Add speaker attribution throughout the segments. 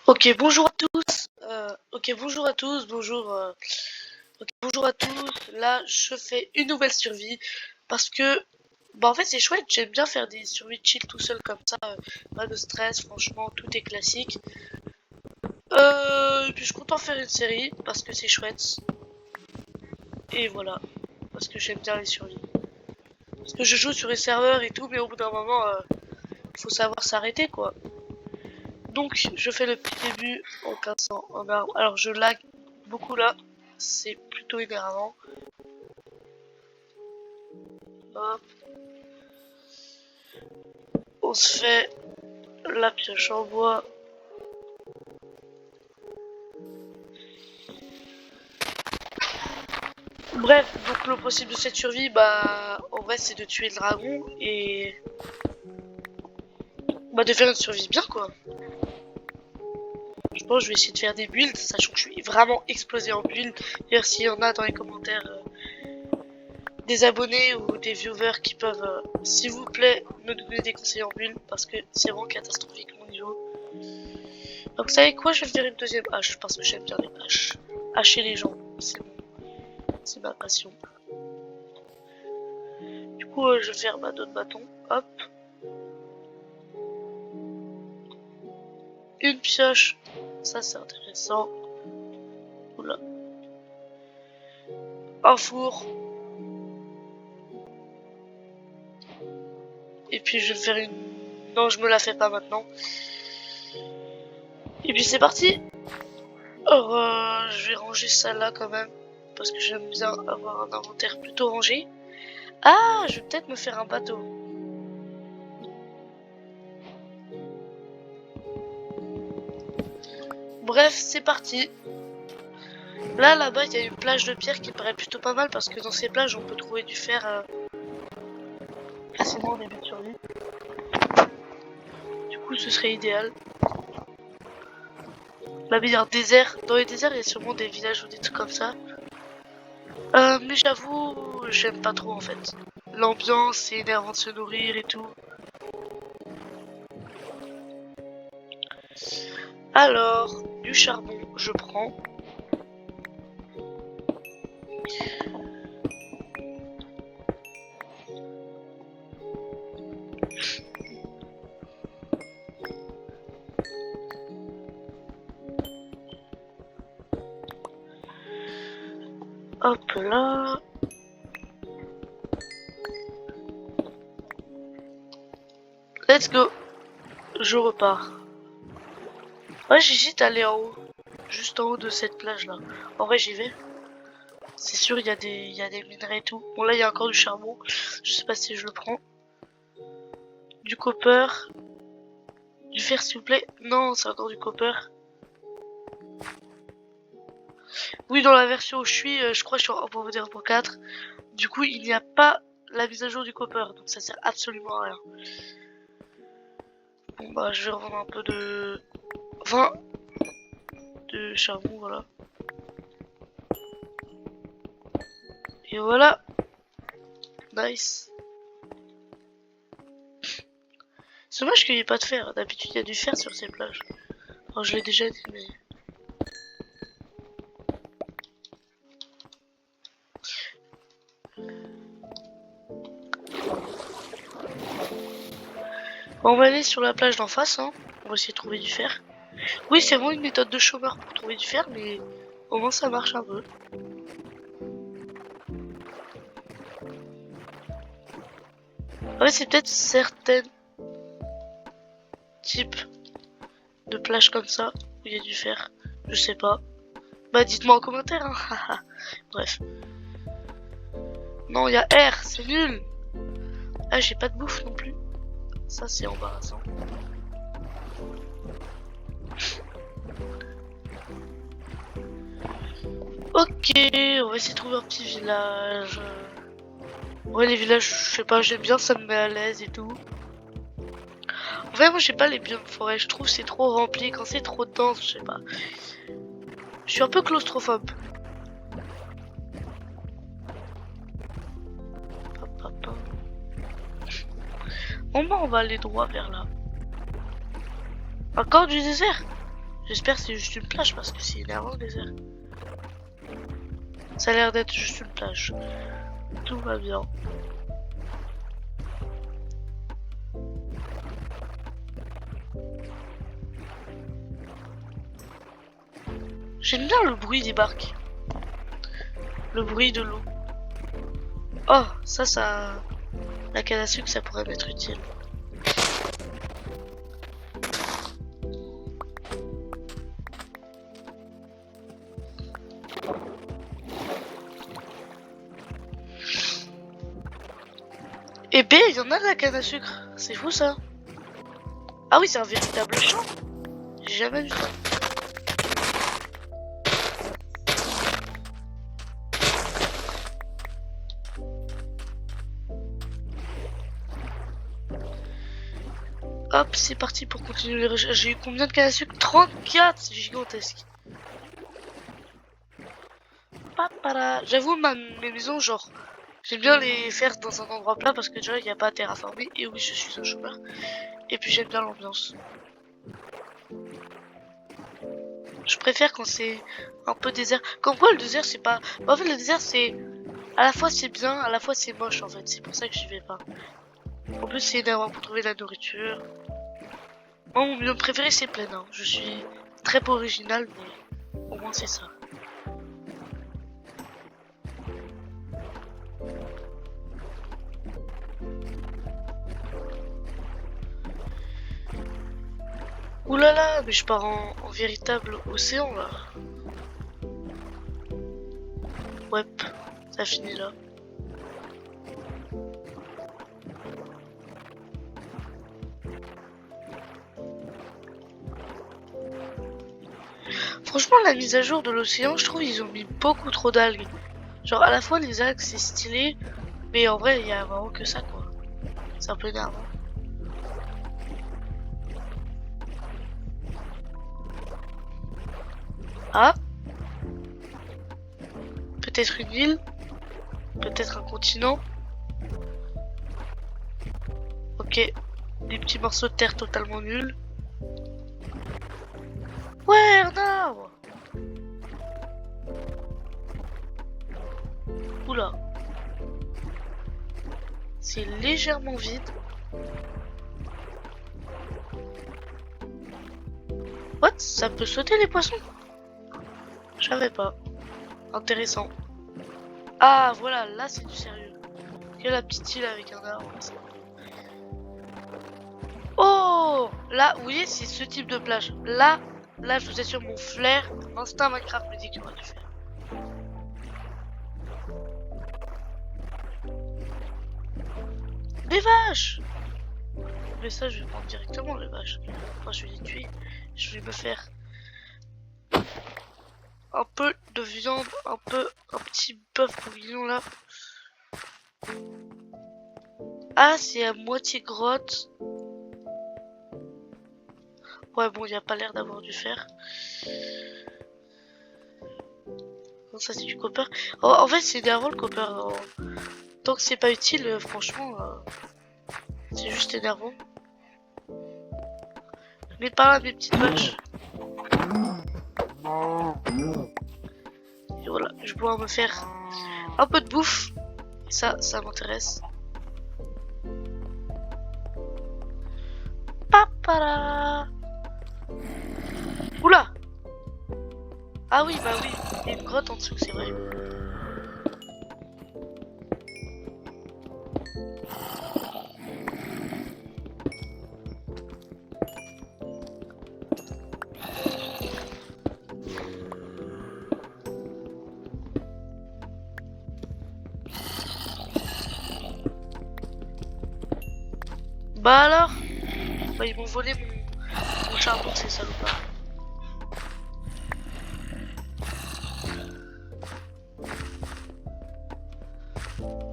Speaker 1: Ok, bonjour à tous. Bonjour à tous. Bonjour à tous. Là, je fais une nouvelle survie parce que, en fait, c'est chouette. J'aime bien faire des survies chill tout seul comme ça. Pas de stress, franchement, tout est classique. Et puis je compte en faire une série parce que c'est chouette. Et voilà, parce que j'aime bien les survies. Parce que je joue sur les serveurs et tout, mais au bout d'un moment, faut savoir s'arrêter quoi. Donc, je fais le petit début en cassant un arbre. Alors, je lag beaucoup là. C'est plutôt énervant. Hop. On se fait la pioche en bois. Bref, donc le principe de cette survie, en vrai, c'est de tuer le dragon et de faire une survie bien, quoi. Je pense que je vais essayer de faire des builds, sachant que je suis vraiment explosé en build. D'ailleurs, s'il y en a dans les commentaires des abonnés ou des viewers qui peuvent, s'il vous plaît, me donner des conseils en build, parce que c'est vraiment catastrophique mon niveau. Donc, vous savez quoi, je vais faire une deuxième hache, parce que j'aime bien les haches. Hacher les gens, c'est ma passion. Du coup, je vais faire ma d'autres bâtons. Hop. Une pioche. Ça, c'est intéressant. Oula. Un four. Et puis, je vais faire une... Non, je me la fais pas maintenant. Et puis, c'est parti. Alors, je vais ranger ça là quand même. Parce que j'aime bien avoir un inventaire plutôt rangé. Ah, je vais peut-être me faire un bateau. Bref, c'est parti. Là-bas, il y a une plage de pierre qui me paraît plutôt pas mal parce que dans ces plages, on peut trouver du fer facilement au début de survie. Du coup, ce serait idéal. Là, il y a un désert. Dans les déserts, il y a sûrement des villages ou des trucs comme ça. Mais j'avoue, j'aime pas trop en fait. L'ambiance, c'est énervant de se nourrir et tout. Alors, du charbon, je prends. Hop là. Let's go. Je repars. Ouais, j'hésite à aller en haut. Juste en haut de cette plage là. En vrai, j'y vais. C'est sûr, il y a des minerais et tout. Bon, là, il y a encore du charbon. Je sais pas si je le prends. Du copper. Du fer, s'il vous plaît. Non, c'est encore du copper. Oui, dans la version où je suis, je crois que je suis en 1.4. Du coup, il n'y a pas la mise à jour du copper. Donc, ça sert absolument à rien. Bon, je vais revendre un peu de... 20 de charbon, voilà. Et voilà. Nice. C'est dommage qu'il n'y ait pas de fer. D'habitude, il y a du fer sur ces plages. Alors, je l'ai déjà dit, mais... Bon, on va aller sur la plage d'en face, hein. On va essayer de trouver du fer. Oui, c'est vraiment une méthode de chômeur pour trouver du fer, mais au moins ça marche un peu. Ouais, c'est peut-être certains types de plages comme ça où il y a du fer. Je sais pas. Bah, dites-moi en commentaire, hein. Bref. Non, il y a R, c'est nul. Ah, j'ai pas de bouffe non plus. Ça, c'est embarrassant. Ok, on va essayer de trouver un petit village. Ouais, les villages, je sais pas, j'aime bien, ça me met à l'aise et tout. En vrai, moi, j'ai pas les biomes forêt. Je trouve c'est trop rempli. Quand c'est trop dense, je sais pas. Je suis un peu claustrophobe. Hop, hop, hop. Bon, on va aller droit vers là. Encore du désert? J'espère que c'est juste une plage parce que c'est énervant le désert. Ça a l'air d'être juste une plage. Tout va bien. J'aime bien le bruit des barques. Le bruit de l'eau. Oh, ça... La canne à sucre, ça pourrait m'être utile. Eh ben, il y en a de la canne à sucre. C'est fou ça. Ah oui, c'est un véritable champ. J'ai jamais vu ça. Hop, c'est parti pour continuer les recherches. J'ai eu combien de canne à sucre? 34. C'est gigantesque. Papara. J'avoue, mes maisons, genre, j'aime bien les faire dans un endroit plat parce que déjà, il n'y a pas à terraformer. Et oui, je suis un chômeur. Et puis, j'aime bien l'ambiance. Je préfère quand c'est un peu désert. Comme quoi, le désert, c'est pas... En fait, le désert, c'est... À la fois, c'est bien, à la fois, c'est moche, en fait. C'est pour ça que j'y vais pas. En plus, c'est énervant pour trouver de la nourriture. Moi, mon biome préféré, c'est plein. Hein. Je suis très peu original, mais au moins, c'est ça. Ouh là là, mais je pars en véritable océan, là. Ouais, ça finit là. Franchement, la mise à jour de l'océan, je trouve ils ont mis beaucoup trop d'algues. Genre, à la fois, les algues, c'est stylé, mais en vrai, il y a vraiment que ça, quoi. C'est un peu énervant. Ah, peut-être une île, peut-être un continent. Ok, des petits morceaux de terre totalement nuls. Ouais, un arbre. Oula. C'est légèrement vide. What? Ça peut sauter les poissons? Je savais pas. Intéressant. Ah, voilà, là c'est du sérieux. Que la petite île avec un arbre. Oh! Là, vous voyez, c'est ce type de plage. Là, je vous assure, mon flair, mon instinct Minecraft me dit qu'il aurait dû faire. Des vaches! Mais ça, je vais prendre directement les vaches. Enfin, je vais les tuer. Je vais me faire un peu de viande, un petit bœuf bourguignon là. Ah, c'est à moitié grotte. Ouais, bon, il n'y a pas l'air d'avoir du fer. Non, ça c'est du copper. Oh, en fait, c'est énervant le copper. Tant que c'est pas utile, franchement, c'est juste énervant. Mais par là, mes petites vaches. Et voilà, je vais pouvoir me faire un peu de bouffe. Et ça m'intéresse. Papara. Oula. Ah oui, bah oui, il y a une grotte en dessous, c'est vrai. Bah alors, bah ils m'ont volé mon charbon, ces salopards.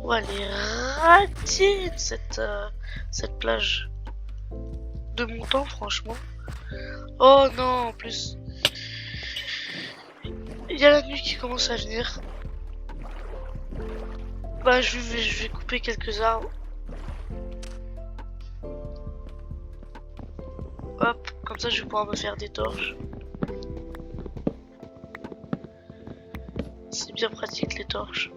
Speaker 1: Ouais, elle est ratine cette plage. De mon temps, franchement. Oh non, en plus. Il y a la nuit qui commence à venir. Bah je vais couper quelques arbres. Hop, comme ça je vais pouvoir me faire des torches. bien pratique les torches.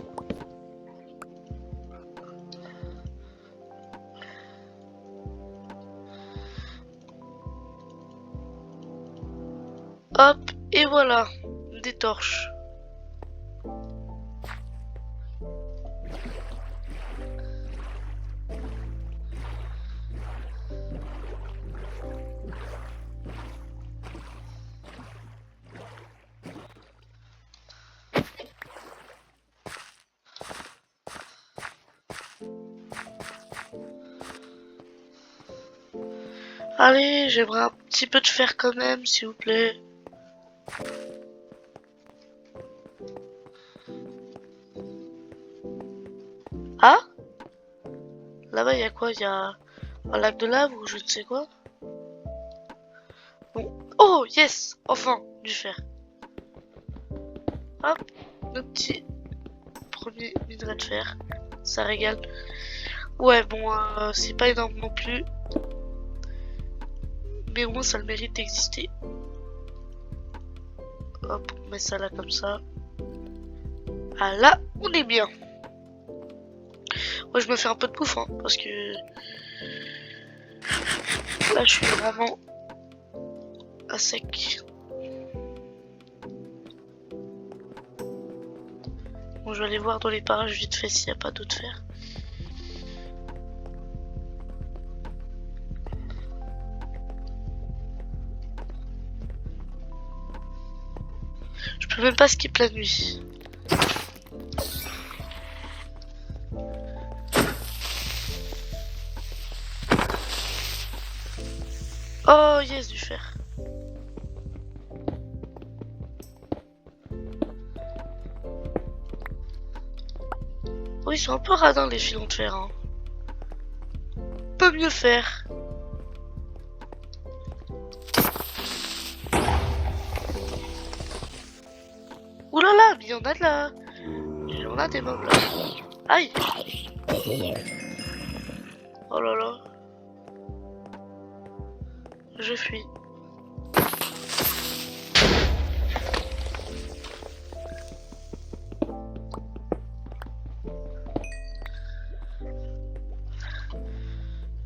Speaker 1: Hop, et voilà, des torches. Allez, j'aimerais un petit peu de fer quand même, s'il vous plaît. Ah? Là-bas, il y a quoi? Il y a un lac de lave ou je ne sais quoi? Bon. Oh, yes! Enfin, du fer. Hop, le petit premier minerai de fer. Ça régale. Ouais, bon, c'est pas énorme non plus. Mais au moins, ça a le mérite d'exister. Hop, on met ça là comme ça. Ah là, on est bien. Moi, je me fais un peu de bouffe, hein, parce que là, je suis vraiment à sec. Bon, je vais aller voir dans les parages vite fait s'il n'y a pas d'autre fer. Je peux même pas skip la nuit. Oh yes, du fer. Oh, ils sont un peu radins les filons de fer. Hein. Peut mieux faire. Ouh là là, mais il y en a de là. Il y en a des mobs là. Aïe. Oh là là. Je fuis.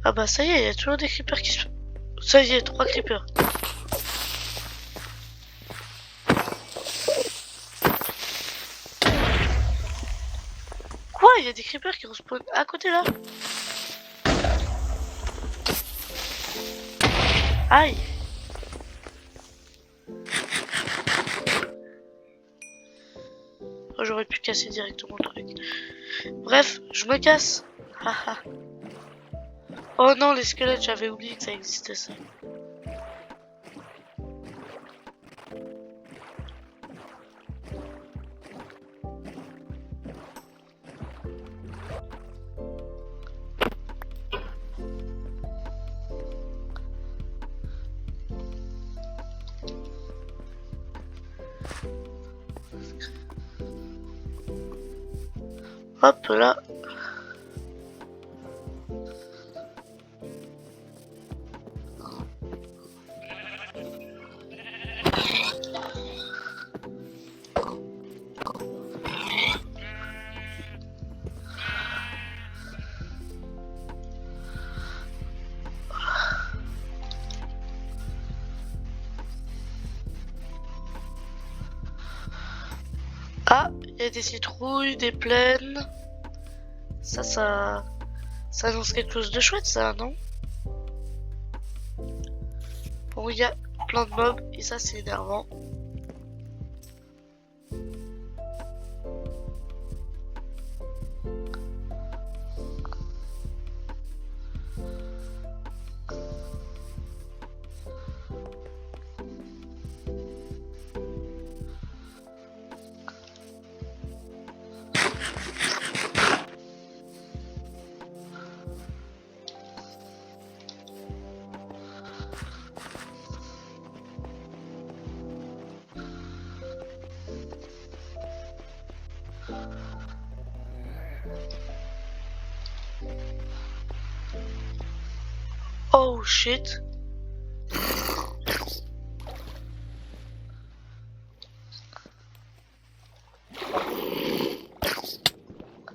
Speaker 1: Ah bah ça y est, il y a toujours des creepers qui se... Ça y est, 3 creepers. Quoi? Il y a des creepers qui respawnent à côté là. Aïe. Oh, j'aurais pu casser directement le truc. Bref, je me casse. Haha. Oh non, les squelettes, j'avais oublié que ça existait ça. Hop là. Ah, il y a des citrouilles, des plaines. Ça annonce quelque chose de chouette, ça, non? Bon, il y a plein de mobs, et ça, c'est énervant. Oh shit.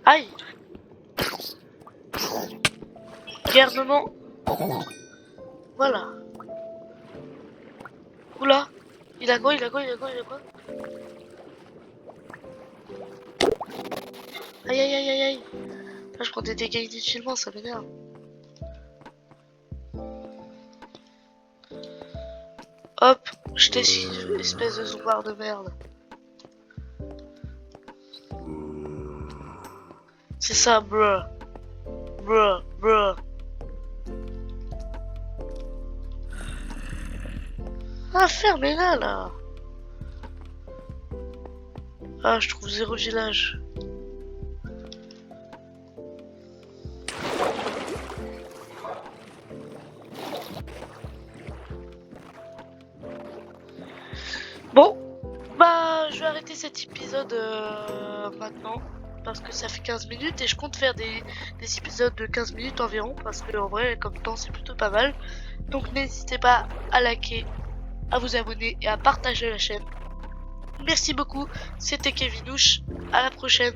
Speaker 1: Aïe. Garnement. Voilà. Oula. Il a quoi? Il a quoi? Il a quoi? Il a quoi? Aïe aïe aïe aïe aïe. Là, je prends des dégâts inutilement, ça m'énerve. Hop, je t'esquive, espèce de zoobar de merde. C'est ça, bruh. Bruh, bruh. Ah, fermez-la, là. Ah, je trouve 0 village. Bon, bah, je vais arrêter cet épisode maintenant. Parce que ça fait 15 minutes et je compte faire des épisodes de 15 minutes environ. Parce que en vrai, comme temps, c'est plutôt pas mal. Donc n'hésitez pas à liker, à vous abonner et à partager la chaîne. Merci beaucoup, c'était Kevinouche, à la prochaine.